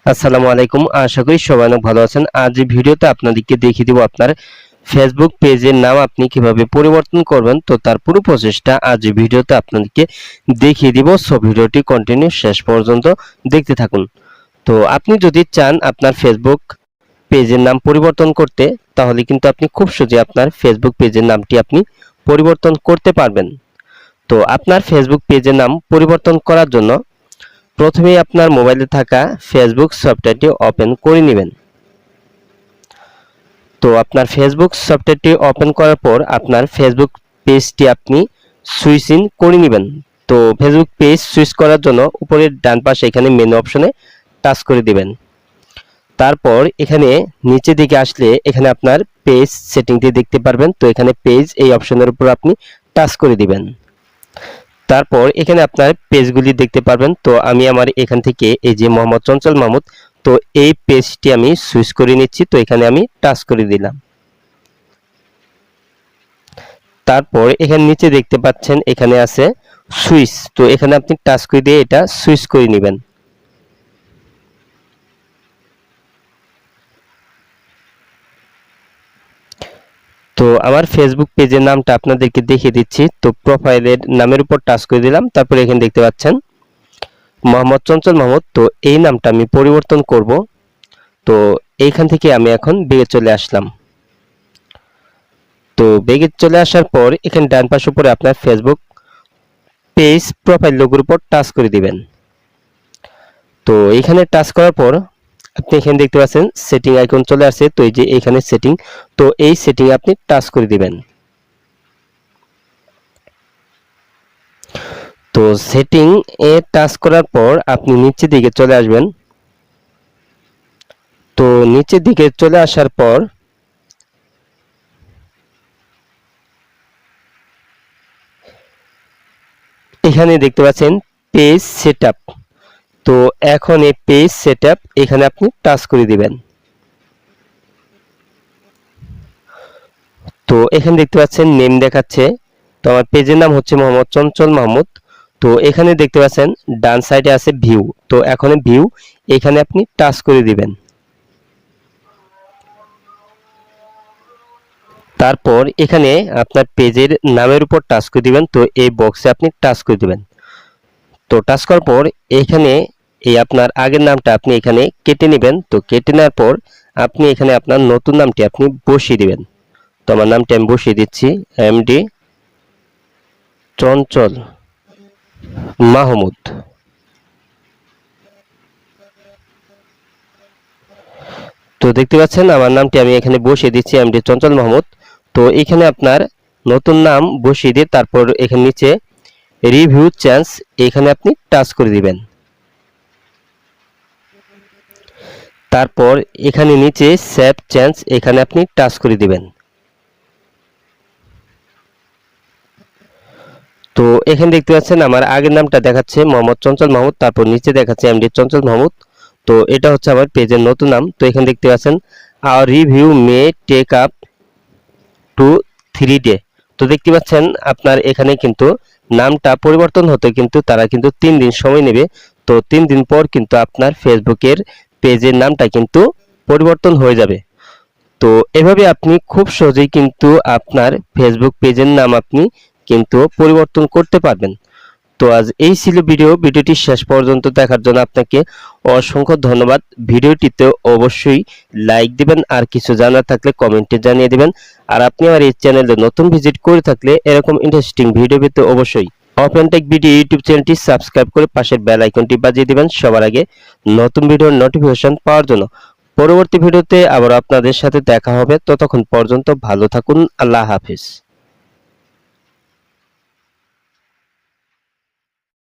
আসসালামু আলাইকুম। আশা করি সবাই অনেক ভালো আছেন। আজ এই ভিডিওতে আপনাদেরকে দেখিয়ে দিব আপনার ফেসবুক পেজের নাম আপনি কিভাবে পরিবর্তন করবেন। তো তার পুরো প্রসেসটা আজ এই ভিডিওতে আপনাদেরকে দেখিয়ে দিব। সো ভিডিওটি কন্টিনিউ শেষ পর্যন্ত দেখতে থাকুন। তো আপনি যদি চান আপনার ফেসবুক পেজের নাম পরিবর্তন করতে, তাহলে কিন্তু আপনি খুব সহজে আপনার ফেসবুক পেজের নামটি আপনি পরিবর্তন করতে পারবেন। তো আপনার ফেসবুক পেজের নাম পরিবর্তন করার জন্য প্রথমেই আপনার মোবাইলে থাকা ফেসবুক সফটওয়্যারটি ওপেন করে নেবেন। তো আপনার ফেসবুক সফটওয়্যারটি ওপেন করার পর আপনার ফেসবুক পেজটি আপনি সুইচ ইন করে নেবেন। তো ফেসবুক পেজ সুইচ করার জন্য উপরের ডান পাশে এখানে মেনু অপশনে টাচ করে দিবেন। তারপর এখানে নিচে দিকে আসলে এখানে আপনার পেজ সেটিংটি দেখতে পারবেন। তো এখানে পেজ এই অপশনের উপর আপনি টাচ করে দিবেন। তারপর এখানে আপনার পেজগুলি দেখতে পারবেন। তো আমি আমার এখান থেকে এই যে মোহাম্মদ চঞ্চল মাহমুদ, তো এই পেজটি আমি সুইচ করে নিচ্ছি। তো এখানে আমি টাচ করে দিলাম। তারপর এখানে নিচে দেখতে পাচ্ছেন এখানে আছে সুইচ, তো এখানে আপনি টাচ করে দিয়ে এটা সুইচ করে নেবেন। তো আমার ফেসবুক পেজের নামটা আপনাদেরকে দেখিয়ে দিচ্ছি। তো প্রোফাইলের নামের উপর টাচ করে দিলাম। তারপর এখানে দেখতে পাচ্ছেন মোহাম্মদ চঞ্চল মাহমুদ, তো এই নামটা আমি পরিবর্তন করব। তো এইখান থেকে আমি এখন বেগে চলে আসলাম। তো বেগে চলে আসার পর এখানে ডান পাশে উপরে আপনার ফেসবুক পেজ প্রোফাইল লোগোর উপর টাচ করে দিবেন। তো এখানে টাচ করার পর আপনি এখানে দেখতে পাচ্ছেন সেটিং আইকন চলে আসছে। তো এই যে এখানে সেটিং, তো এই সেটিং আপনি টাচ করে দিবেন। তো সেটিং এ টাচ করার পর আপনি নিচের দিকে চলে আসবেন। তো নিচের দিকে চলে আসার পর এখানে দেখতে পাচ্ছেন পেজ সেটআপ। তো এখন এই পেজ সেটআপ এখানে আপনি টাচ করে দিবেন। তো এখানে দেখতে পাচ্ছেন নেম দেখাচ্ছে। তো আমার পেজের নাম হচ্ছে মোহাম্মদ চঞ্চল মাহমুদ। তো এখানে দেখতে পাচ্ছেন ডান সাইডে আছে ভিউ। তো এখন ভিউ এখানে আপনি টাচ করে দিবেন। তারপর এখানে আপনার পেজের নামের উপর টাচ করে দিবেন। তো এই বক্সে আপনি টাচ করে দিবেন। তো টাচ করার পর এখানে এই আপনার আগের নামটা আপনি এখানে কেটে নেবেন। তো কেটে নেওয়ার পর আপনি এখানে আপনার নতুন নামটি আপনি বসিয়ে দিবেন। তো আমার নামটি আমি বসিয়ে দিচ্ছি এমডি চঞ্চল মাহমুদ। তো দেখতে পাচ্ছেন আমার নামটি আমি এখানে বসিয়ে দিচ্ছি এমডি চঞ্চল মাহমুদ। তো এখানে আপনার নতুন নাম বসিয়ে দিয়ে তারপর এখানে নিচে রিভিউ চেঞ্জ এখানে আপনি টাচ করে দিবেন। তারপর এখানে নিচে সেভ চেঞ্জ এখানে আপনি টাচ করে দিবেন। তো এখানে দেখতে পাচ্ছেন আমার আগের নামটা দেখাচ্ছে মোহাম্মদ চঞ্চল মাহমুদ, তারপর নিচে দেখাচ্ছে এমডি চঞ্চল মাহমুদ। তো এটা হচ্ছে আমার পেজের নতুন নাম। তো এখানে দেখতে পাচ্ছেন our review may take up to 3 day. তো দেখতে পাচ্ছেন আপনার এখানে কিন্তু নামটা পরিবর্তন হতে কিন্তু তারা কিন্তু 3 দিন সময় নেবে। তো 3 দিন পর কিন্তু আপনার ফেসবুকের পেজের নামটা কিন্তু পরিবর্তন হয়ে যাবে। তো এভাবে আপনি খুব সহজেই কিন্তু আপনার ফেসবুক পেজের নাম আপনি কিন্তু পরিবর্তন করতে পারবেন। তো আজ এই ছিল ভিডিওটি শেষ পর্যন্ত দেখার জন্য আপনাকে অসংখ্য ধন্যবাদ। ভিডিওটিতে অবশ্যই লাইক দিবেন, আর কিছু জানার থাকলে কমেন্টে জানিয়ে দিবেন। আর আপনি আমার এই চ্যানেলে নতুন ভিজিট করে থাকলে এরকম ইন্টারেস্টিং ভিডিও পেতে অবশ্যই ওপেন টেক ভিডিও ইউটিউব চ্যানেলটি সাবস্ক্রাইব করে পাশের বেল আইকনটি বাজিয়ে দিবেন সবার আগে নতুন ভিডিওর নোটিফিকেশন পাওয়ার জন্য। পরবর্তী ভিডিওতে আবার আপনাদের সাথে দেখা হবে। ততক্ষণ পর্যন্ত ভালো থাকুন। আল্লাহ হাফেজ।